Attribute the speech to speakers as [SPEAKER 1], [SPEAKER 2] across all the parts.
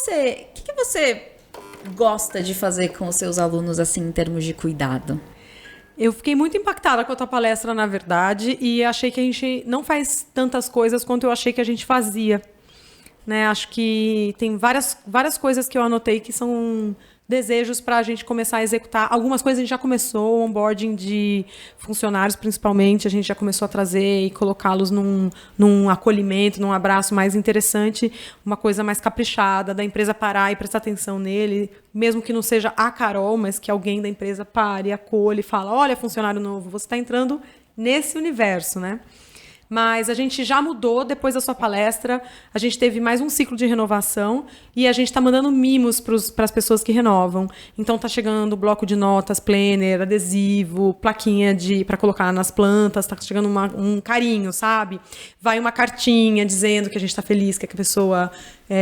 [SPEAKER 1] que você gosta de fazer com os seus alunos, assim, em termos de cuidado?
[SPEAKER 2] Eu fiquei muito impactada com a tua palestra, na verdade, e achei que a gente não faz tantas coisas quanto eu achei que a gente fazia. Né? Acho que tem várias coisas que eu anotei que são desejos para a gente começar a executar. Algumas coisas a gente já começou, o onboarding de funcionários, principalmente, a gente já começou a trazer e colocá-los num acolhimento, num abraço mais interessante, uma coisa mais caprichada, da empresa parar e prestar atenção nele, mesmo que não seja a Carol, mas que alguém da empresa pare, acolhe e fala, olha, funcionário novo, você está entrando nesse universo, né? Mas a gente já mudou depois da sua palestra, a gente teve mais um ciclo de renovação e a gente está mandando mimos para as pessoas que renovam. Então está chegando bloco de notas, planner, adesivo, plaquinha para colocar nas plantas, está chegando um carinho, sabe? Vai uma cartinha dizendo que a gente está feliz, que a pessoa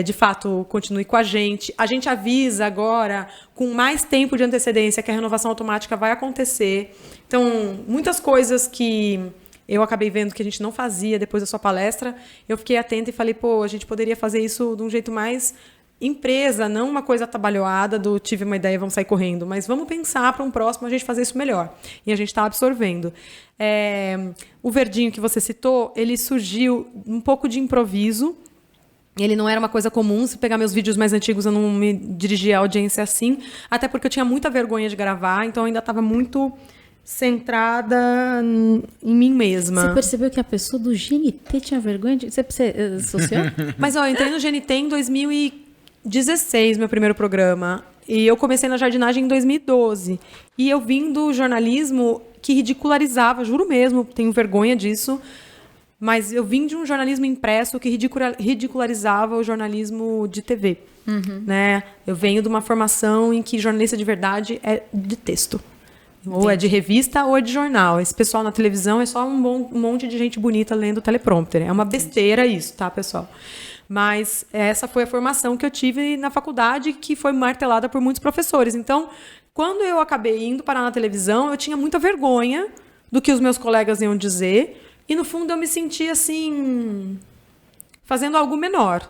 [SPEAKER 2] de fato continue com a gente. A gente avisa agora com mais tempo de antecedência que a renovação automática vai acontecer. Então, muitas coisas que eu acabei vendo que a gente não fazia depois da sua palestra, eu fiquei atenta e falei, pô, a gente poderia fazer isso de um jeito mais empresa, não uma coisa atabalhoada do tive uma ideia, vamos sair correndo, mas vamos pensar para um próximo a gente fazer isso melhor. E a gente está absorvendo. O verdinho que você citou, ele surgiu um pouco de improviso, ele não era uma coisa comum. Se pegar meus vídeos mais antigos, eu não me dirigia à audiência assim, até porque eu tinha muita vergonha de gravar, então eu ainda estava muito centrada em mim mesma.
[SPEAKER 1] Você percebeu que a pessoa do GNT tinha vergonha de... Você associou?
[SPEAKER 2] Mas, ó, eu entrei no GNT em 2016, meu primeiro programa. E eu comecei na jardinagem em 2012. E eu vim do jornalismo que ridicularizava, juro mesmo, tenho vergonha disso, mas eu vim de um jornalismo impresso que ridicularizava o jornalismo de TV. Né? Eu venho de uma formação em que jornalista de verdade é de texto. Ou é de revista ou é de jornal. Esse pessoal na televisão é só um monte de gente bonita lendo teleprompter. É uma besteira isso, tá, pessoal? Mas essa foi a formação que eu tive na faculdade, que foi martelada por muitos professores. Então, quando eu acabei indo parar na televisão, eu tinha muita vergonha do que os meus colegas iam dizer. E, no fundo, eu me sentia, assim, fazendo algo menor.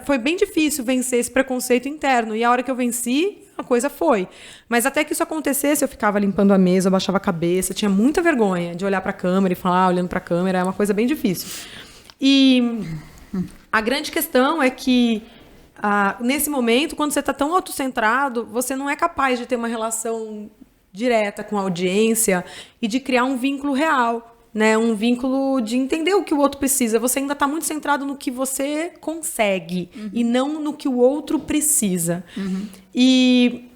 [SPEAKER 2] Foi bem difícil vencer esse preconceito interno. E a hora que eu venci, a coisa foi. Mas até que isso acontecesse, eu ficava limpando a mesa, eu baixava a cabeça, tinha muita vergonha de olhar para a câmera e falar olhando para a câmera, é uma coisa bem difícil. E a grande questão é que, nesse momento, quando você está tão autocentrado, você não é capaz de ter uma relação direta com a audiência e de criar um vínculo real. Né, um vínculo de entender o que o outro precisa. Você ainda está muito centrado no que você consegue e não no que o outro precisa. E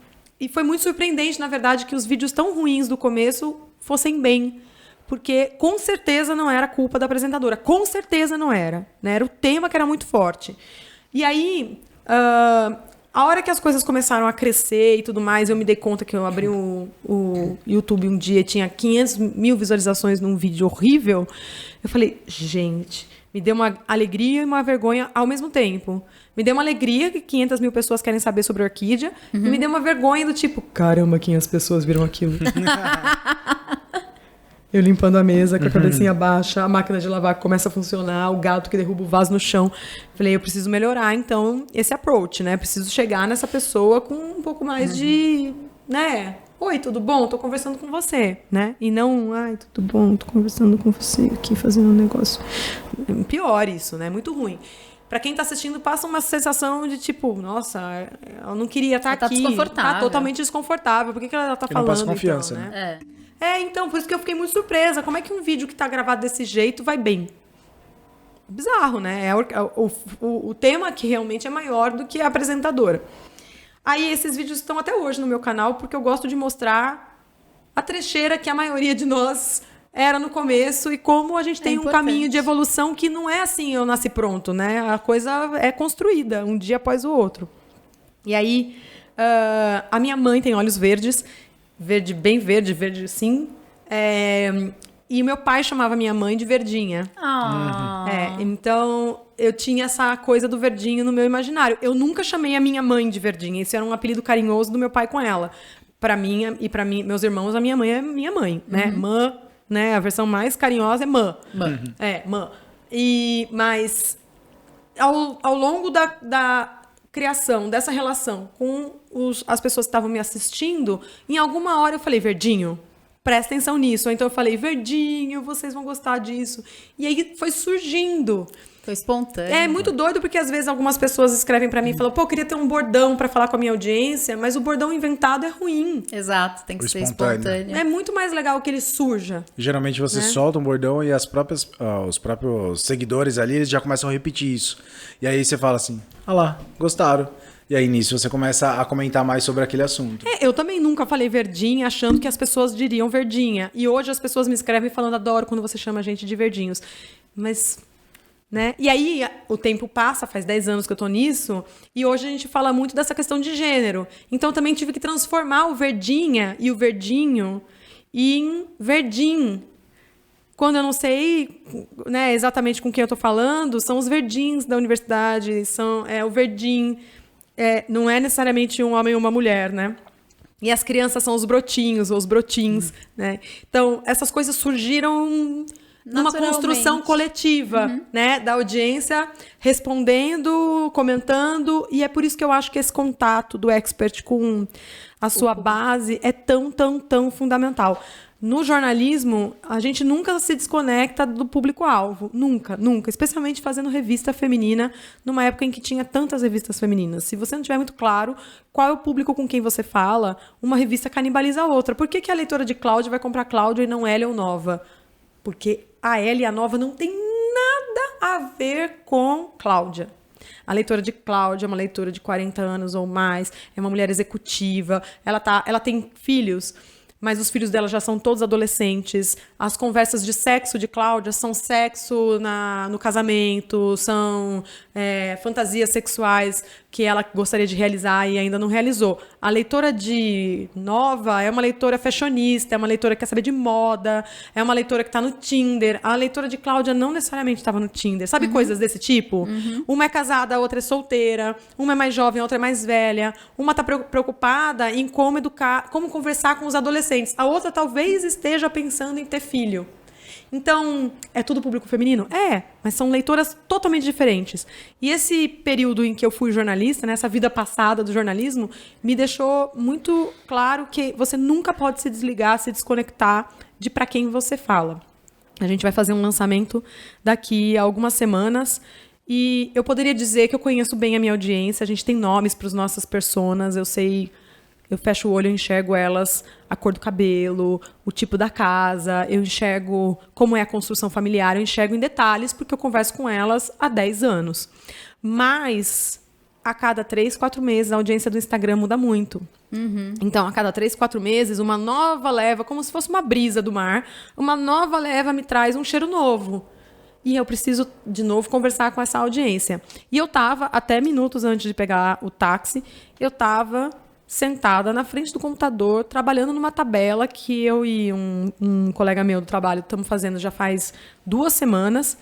[SPEAKER 2] foi muito surpreendente, na verdade, que os vídeos tão ruins do começo fossem bem. Porque, com certeza, não era culpa da apresentadora. Com certeza não era. Né? Era o tema que era muito forte. E aí, a hora que as coisas começaram a crescer e tudo mais, eu me dei conta que eu abri o YouTube um dia e tinha 500 mil visualizações num vídeo horrível. Eu falei, gente, me deu uma alegria e uma vergonha ao mesmo tempo. Me deu uma alegria que 500 mil pessoas querem saber sobre a Orquídea. E me deu uma vergonha do tipo, caramba, 500 pessoas viram aquilo. Eu limpando a mesa com a cabecinha baixa, a máquina de lavar começa a funcionar, o gato que derruba o vaso no chão. Falei, eu preciso melhorar, então, esse approach, né? Preciso chegar nessa pessoa com um pouco mais de, né? Oi, tudo bom? Tô conversando com você, né? E não, ai, tudo bom? Tô conversando com você aqui, fazendo um negócio. Pior isso, né? Muito ruim. Pra quem tá assistindo, passa uma sensação de tipo, nossa, eu não queria estar aqui.
[SPEAKER 1] Tá desconfortável.
[SPEAKER 2] Tá totalmente desconfortável. Por que ela tá falando?
[SPEAKER 3] Não passa confiança,
[SPEAKER 2] então,
[SPEAKER 3] né?
[SPEAKER 2] Então, por isso que eu fiquei muito surpresa. Como é que um vídeo que tá gravado desse jeito vai bem? Bizarro, né? O tema que realmente é maior do que a apresentadora. Aí esses vídeos estão até hoje no meu canal, porque eu gosto de mostrar a trecheira que a maioria de nós era no começo e como a gente tem um caminho de evolução que não é assim, eu nasci pronto, né? A coisa é construída, um dia após o outro. E aí, a minha mãe tem olhos verdes, bem verde, verde sim. E meu pai chamava minha mãe de Verdinha. Então, eu tinha essa coisa do verdinho no meu imaginário. Eu nunca chamei a minha mãe de Verdinha. Esse era um apelido carinhoso do meu pai com ela. Para mim e para meus irmãos, a minha mãe é minha mãe, né? Mã, né? A versão mais carinhosa é mã. Mã. Mã. Mas ao longo da criação dessa relação com as pessoas que estavam me assistindo, em alguma hora eu falei, Verdinho, presta atenção nisso. Ou então eu falei, Verdinho, vocês vão gostar disso. E aí foi surgindo.
[SPEAKER 1] Foi espontâneo.
[SPEAKER 2] É muito doido, porque às vezes algumas pessoas escrevem pra mim e falam, pô, eu queria ter um bordão pra falar com a minha audiência, mas o bordão inventado é ruim.
[SPEAKER 1] Exato, tem que
[SPEAKER 3] O
[SPEAKER 1] ser
[SPEAKER 3] espontâneo.
[SPEAKER 1] espontâneo.
[SPEAKER 2] É muito mais legal que ele surja.
[SPEAKER 3] Geralmente você solta um bordão e os próprios seguidores ali, eles já começam a repetir isso. E aí você fala assim, ah lá, gostaram. E aí nisso você começa a comentar mais sobre aquele assunto.
[SPEAKER 2] Eu também nunca falei verdinha, achando que as pessoas diriam verdinha. E hoje as pessoas me escrevem falando, adoro quando você chama a gente de verdinhos. Mas... né? E aí o tempo passa, faz 10 anos que eu tô nisso, e hoje a gente fala muito dessa questão de gênero. Então eu também tive que transformar o verdinha e o verdinho em verdim. Quando eu não sei, né, exatamente com quem eu tô falando, são os verdins da universidade, o verdim, não é necessariamente um homem ou uma mulher, né? E as crianças são os brotinhos ou os brotins, né? Então essas coisas surgiram numa construção coletiva, né, da audiência respondendo, comentando, e é por isso que eu acho que esse contato do expert com a sua base é tão, tão, tão fundamental. No jornalismo, a gente nunca se desconecta do público-alvo. Nunca, nunca. Especialmente fazendo revista feminina, numa época em que tinha tantas revistas femininas. Se você não tiver muito claro qual é o público com quem você fala, uma revista canibaliza a outra. Por que a leitora de Cláudia vai comprar Cláudia e não Hélia ou Nova? Porque a Hélia e a Nova não tem nada a ver com Cláudia. A leitora de Cláudia é uma leitora de 40 anos ou mais, é uma mulher executiva, ela tem filhos, mas os filhos dela já são todos adolescentes. As conversas de sexo de Cláudia são sexo no casamento, são fantasias sexuais que ela gostaria de realizar e ainda não realizou. A leitora de Nova é uma leitora fashionista, é uma leitora que quer saber de moda, é uma leitora que está no Tinder. A leitora de Cláudia não necessariamente estava no Tinder. Sabe coisas desse tipo? Uma é casada, a outra é solteira, uma é mais jovem, a outra é mais velha, uma está preocupada em como educar, como conversar com os adolescentes. A outra talvez esteja pensando em ter filho. Então, é tudo público feminino? Mas são leitoras totalmente diferentes. E esse período em que eu fui jornalista, né, essa vida passada do jornalismo, me deixou muito claro que você nunca pode se desligar, se desconectar de para quem você fala. A gente vai fazer um lançamento daqui a algumas semanas e eu poderia dizer que eu conheço bem a minha audiência, a gente tem nomes para as nossas personas, eu sei... Eu fecho o olho e enxergo elas, a cor do cabelo, o tipo da casa, eu enxergo como é a construção familiar, eu enxergo em detalhes, porque eu converso com elas há 10 anos. Mas, a cada 3, 4 meses, a audiência do Instagram muda muito. Então, a cada 3, 4 meses, uma nova leva, como se fosse uma brisa do mar, uma nova leva me traz um cheiro novo. E eu preciso, de novo, conversar com essa audiência. E eu estava, até minutos antes de pegar o táxi, eu estava... sentada na frente do computador, trabalhando numa tabela que eu e um colega meu do trabalho estamos fazendo já faz 2 semanas,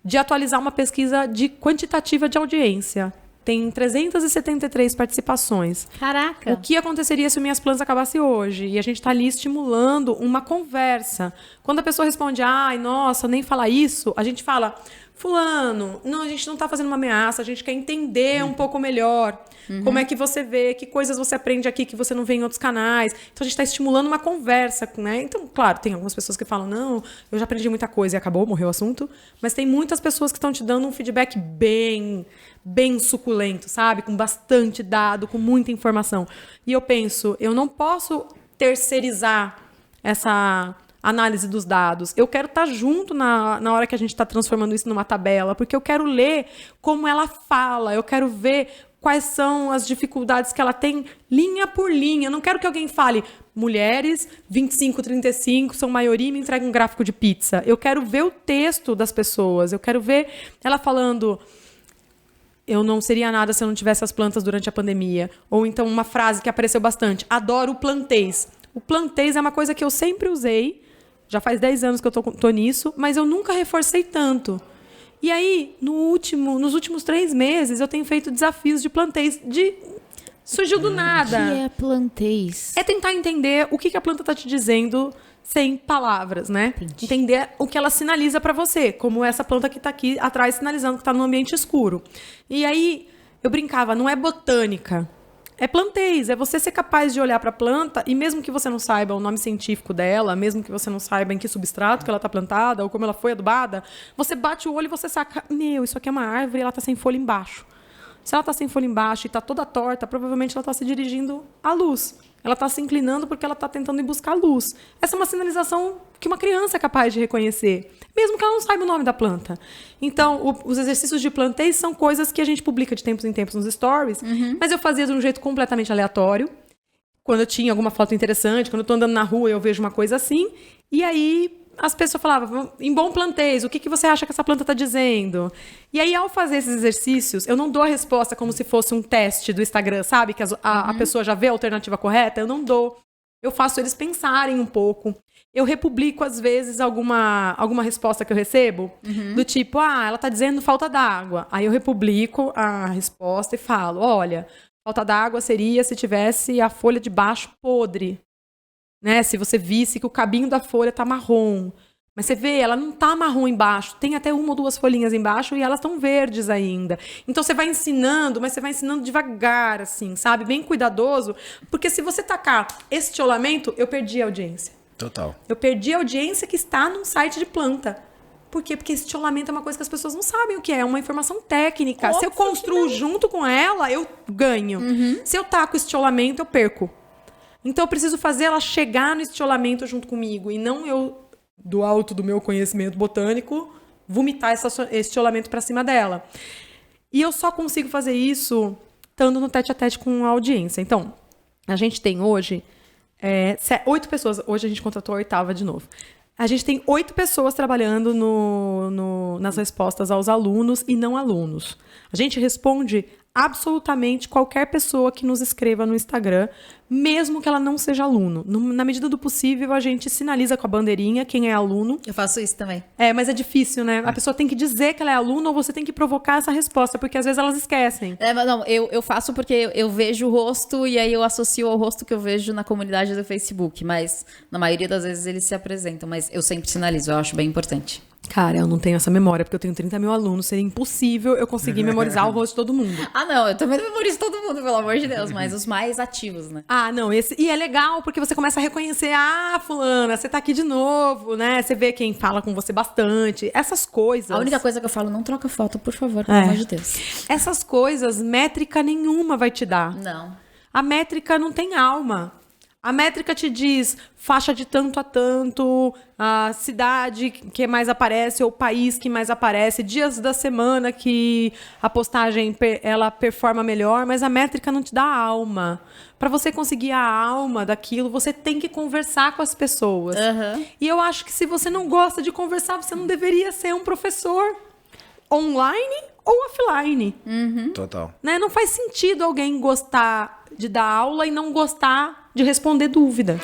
[SPEAKER 2] de atualizar uma pesquisa quantitativa de audiência. Tem 373 participações.
[SPEAKER 1] Caraca!
[SPEAKER 2] O que aconteceria se o Minhas Plantas acabasse hoje? E a gente está ali estimulando uma conversa. Quando a pessoa responde, ai, nossa, nem fala isso, a gente fala... Fulano, não, a gente não está fazendo uma ameaça, a gente quer entender um pouco melhor como é que você vê, que coisas você aprende aqui que você não vê em outros canais. Então, a gente está estimulando uma conversa, né? Então, claro, tem algumas pessoas que falam, não, eu já aprendi muita coisa e acabou, morreu o assunto. Mas tem muitas pessoas que estão te dando um feedback bem suculento, sabe? Com bastante dado, com muita informação. E eu penso, eu não posso terceirizar essa... análise dos dados. Eu quero estar junto na hora que a gente está transformando isso numa tabela, porque eu quero ler como ela fala, eu quero ver quais são as dificuldades que ela tem linha por linha. Eu não quero que alguém fale, mulheres 25, 35 são maioria e me entrega um gráfico de pizza. Eu quero ver o texto das pessoas, eu quero ver ela falando... Eu não seria nada se eu não tivesse as plantas durante a pandemia. Ou então uma frase que apareceu bastante, adoro o plantês. O plantês é uma coisa que eu sempre usei, já faz 10 anos que eu tô nisso, mas eu nunca reforcei tanto. E aí, nos últimos 3 meses, eu tenho feito desafios de plantês. Surgiu do nada.
[SPEAKER 1] O que é plantês?
[SPEAKER 2] É tentar entender o que a planta está te dizendo sem palavras, né?
[SPEAKER 1] Entendi.
[SPEAKER 2] Entender o que ela sinaliza pra você, como essa planta que tá aqui atrás sinalizando que tá num ambiente escuro. E aí, eu brincava, não é botânica, é plantês, é você ser capaz de olhar pra planta e mesmo que você não saiba o nome científico dela, mesmo que você não saiba em que substrato que ela tá plantada ou como ela foi adubada, você bate o olho e você saca, isso aqui é uma árvore e ela tá sem folha embaixo. Se ela tá sem folha embaixo e tá toda torta, provavelmente ela tá se dirigindo à luz. Ela tá se inclinando porque ela tá tentando ir buscar luz. Essa é uma sinalização que uma criança é capaz de reconhecer, mesmo que ela não saiba o nome da planta. Então, os exercícios de plantês são coisas que a gente publica de tempos em tempos nos stories, mas eu fazia de um jeito completamente aleatório. Quando eu tinha alguma foto interessante, quando eu tô andando na rua e eu vejo uma coisa assim, e aí as pessoas falavam, em bom plantês, o que você acha que essa planta está dizendo? E aí, ao fazer esses exercícios, eu não dou a resposta como se fosse um teste do Instagram, sabe? Que a pessoa já vê a alternativa correta. Eu não dou. Eu faço eles pensarem um pouco. Eu republico, às vezes, alguma resposta que eu recebo, do tipo, ela está dizendo falta d'água. Aí eu republico a resposta e falo, olha, falta d'água seria se tivesse a folha de baixo podre. Né? Se você visse que o cabinho da folha tá marrom. Mas você vê, ela não tá marrom embaixo. Tem até 1 ou 2 folhinhas embaixo e elas estão verdes ainda. Então você vai ensinando, mas você vai ensinando devagar, assim, sabe? Bem cuidadoso. Porque se você tacar estiolamento, eu perdi a audiência.
[SPEAKER 3] Total.
[SPEAKER 2] Eu perdi a audiência que está num site de planta. Por quê? Porque estiolamento é uma coisa que as pessoas não sabem o que é. É uma informação técnica.
[SPEAKER 1] Óbvio,
[SPEAKER 2] se eu construo junto com ela, eu ganho. Se eu taco estiolamento, eu perco. Então, eu preciso fazer ela chegar no estiolamento junto comigo e não eu, do alto do meu conhecimento botânico, vomitar esse estiolamento para cima dela. E eu só consigo fazer isso estando no tete-a-tete com a audiência. Então, a gente tem hoje 8 pessoas. Hoje a gente contratou a 8ª de novo. A gente tem 8 pessoas trabalhando nas respostas aos alunos e não alunos. A gente responde absolutamente qualquer pessoa que nos escreva no Instagram, mesmo que ela não seja aluno. Na medida do possível, a gente sinaliza com a bandeirinha quem é aluno.
[SPEAKER 1] Eu faço isso também.
[SPEAKER 2] Mas é difícil, né? A pessoa tem que dizer que ela é aluna ou você tem que provocar essa resposta, porque às vezes elas esquecem.
[SPEAKER 1] Mas não, eu faço porque eu vejo o rosto e aí eu associo ao rosto que eu vejo na comunidade do Facebook, mas na maioria das vezes eles se apresentam, mas eu sempre sinalizo, eu acho bem importante.
[SPEAKER 2] Cara, eu não tenho essa memória, porque eu tenho 30 mil alunos, seria impossível eu conseguir memorizar o rosto de todo mundo.
[SPEAKER 1] Não, eu também não memorizo todo mundo, pelo amor de Deus, mas os mais ativos, né?
[SPEAKER 2] Não, e é legal, porque você começa a reconhecer, fulana, você tá aqui de novo, né? Você vê quem fala com você bastante, essas coisas.
[SPEAKER 1] A única coisa que eu falo, não troca foto, por favor, pelo amor de Deus.
[SPEAKER 2] Essas coisas, métrica nenhuma vai te dar.
[SPEAKER 1] Não.
[SPEAKER 2] A métrica não tem alma. A métrica te diz faixa de tanto a tanto, a cidade que mais aparece ou o país que mais aparece, dias da semana que a postagem ela performa melhor, mas a métrica não te dá alma. Para você conseguir a alma daquilo, você tem que conversar com as pessoas. E eu acho que se você não gosta de conversar, você não deveria ser um professor online ou offline.
[SPEAKER 3] Total.
[SPEAKER 2] Né? Não faz sentido alguém gostar de dar aula e não gostar de responder dúvida.